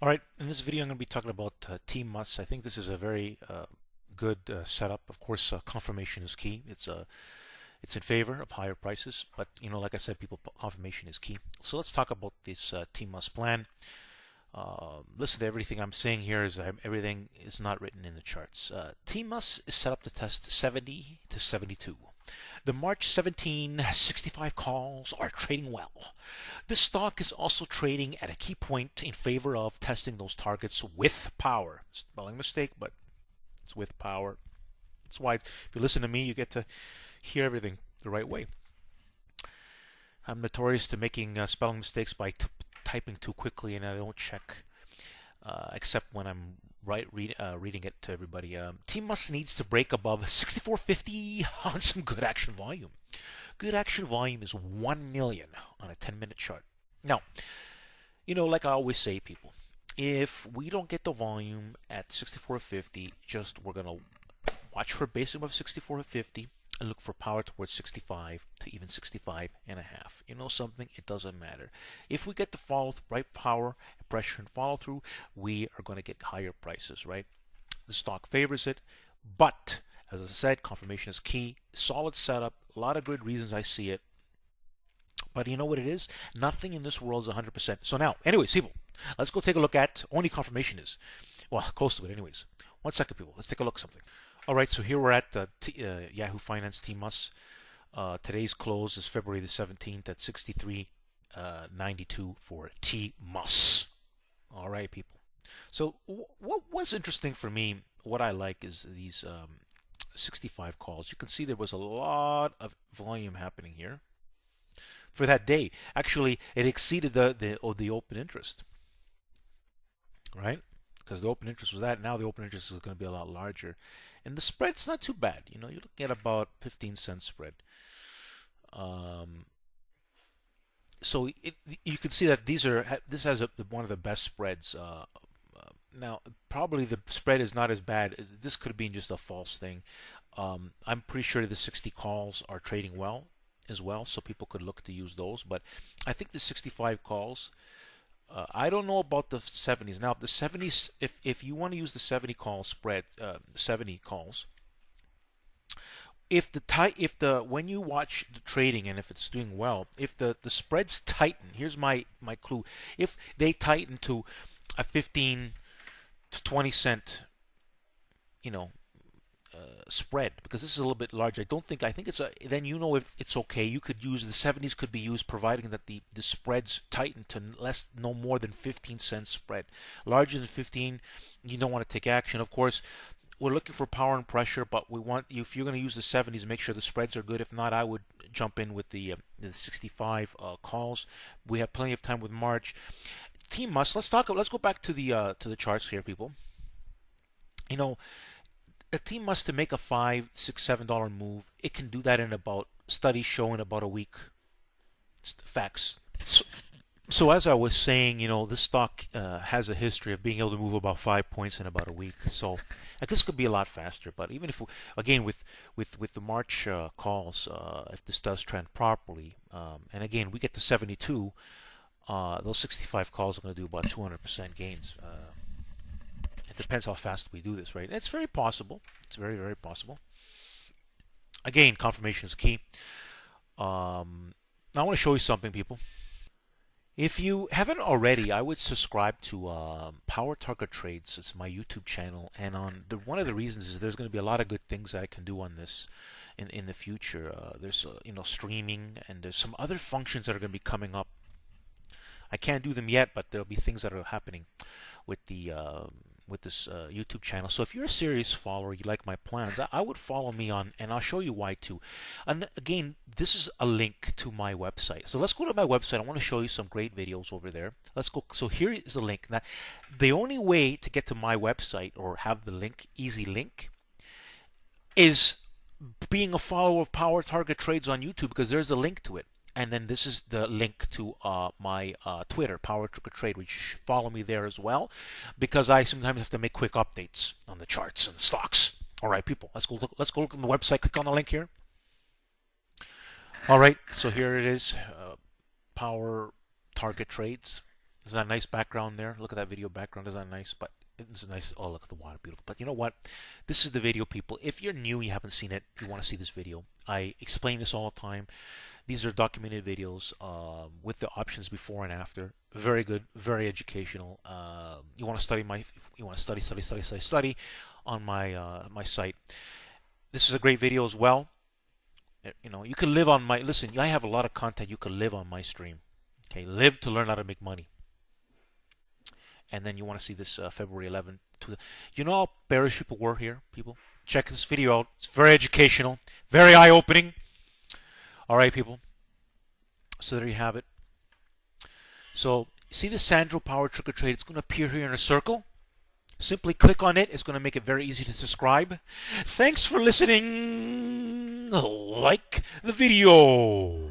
All right, in this video I'm going to be talking about TMUS. I think this is a very good setup. Of course, confirmation is key. It's in favor of higher prices, but like I said, confirmation is key. So let's talk about this TMUS plan. Listen to everything I'm saying here. Everything is not written in the charts. TMUS is set up to test 70 to 72. The March 17 65 calls are trading well. This stock is also trading at a key point in favor of testing those targets with power. Spelling mistake, but it's with power. That's why if you listen to me, you get to hear everything the right way. I'm notorious to making spelling mistakes by typing too quickly, and I don't check, except when I'm reading it to everybody. TMUS needs to break above 64.50 on some good action volume. Good action volume is 1 million on a 10-minute chart. Now, like I always say, people, if we don't get the volume at 64.50, we're gonna watch for basic above 64.50 and look for power towards 65 to even 65 and a half. You know something? It doesn't matter. If we get the right power, pressure, and follow through, we are going to get higher prices, right? The stock favors it, but as I said, confirmation is key. Solid setup, a lot of good reasons I see it. But you know what it is? Nothing in this world is 100%. So now, anyways, people, let's go take a look at only confirmation is. Well, close to it, anyways. 1 second, people. Let's take a look at something. All right, so here we're at Yahoo Finance TMUS. Today's close is February the 17th at 63.92 for TMUS. All right, people. So what was interesting for me, what I like is these 65 calls. You can see there was a lot of volume happening here for that day. Actually, it exceeded the open interest, right? Because the open interest was that. Now the open interest is going to be a lot larger. And the spread's not too bad. You're looking at about 15-cent spread. So you can see that this has one of the best spreads. Now, probably the spread is not as bad. This could have been just a false thing. I'm pretty sure the 60 calls are trading well as well, so people could look to use those. But I think the 65 calls, I don't know about the 70s. Now, the 70s, if you want to use the 70 call spread, 70 calls, when you watch the trading and if it's doing well, if the spreads tighten, here's my clue. If they tighten to a 15 to 20 cent, spread, because this is a little bit large. I think it's then if it's okay. You could use the 70s could be used providing that the spreads tighten to no more than 15 cents spread. Larger than 15, you don't want to take action. Of course, we're looking for power and pressure, but we want if you're going to use the 70s, make sure the spreads are good. If not, I would jump in with the 65 calls. We have plenty of time with March. TMUS. Let's go back to the charts here, people. A TMUS to make a $5, $6, $7 move, it can do that in studies show in about a week. It's facts. So as I was saying, this stock has a history of being able to move about 5 points in about a week. So I guess it could be a lot faster. But even if, again, with the March calls, if this does trend properly, and again, we get to 72, those 65 calls are going to do about 200% gains. It depends how fast we do this, right? It's very possible. It's very, very possible. Again, confirmation is key. Now I want to show you something, people. If you haven't already, I would subscribe to Power Target Trades. It's my YouTube channel, and one of the reasons is there's going to be a lot of good things that I can do on this in the future. There's streaming, and there's some other functions that are going to be coming up. I can't do them yet, but there'll be things that are happening with this YouTube channel. So if you're a serious follower, you like my plans, I would follow me on, and I'll show you why too. And again, this is a link to my website. So let's go to my website. I want to show you some great videos over there. Let's go. So here is the link. Now, the only way to get to my website or have the link, easy link, is being a follower of Power Target Trades on YouTube, because there's a link to it. And then this is the link to my Twitter, Power Target Trade, which follow me there as well, because I sometimes have to make quick updates on the charts and stocks. All right, people, let's go look on the website. Click on the link here. All right, so here it is, Power Target Trades. Isn't that a nice background there? Look at that video background. Isn't that nice? But it's nice. Oh, look at the water. Beautiful. But you know what? This is the video, people. If you're new, you haven't seen it, you want to see this video. I explain this all the time. These are documented videos with the options before and after. Very good, very educational. You want to study you want to study on my site. This is a great video as well. You know, you can live on my. Listen, I have a lot of content. You can live on my stream. Okay, live to learn how to make money. And then you want to see this February 11th. You know how bearish people were here, people? Check this video out. It's very educational, very eye-opening. All right, people. So there you have it. So see the Sandro Power Trigger Trade? It's going to appear here in a circle. Simply click on it. It's going to make it very easy to subscribe. Thanks for listening. Like the video.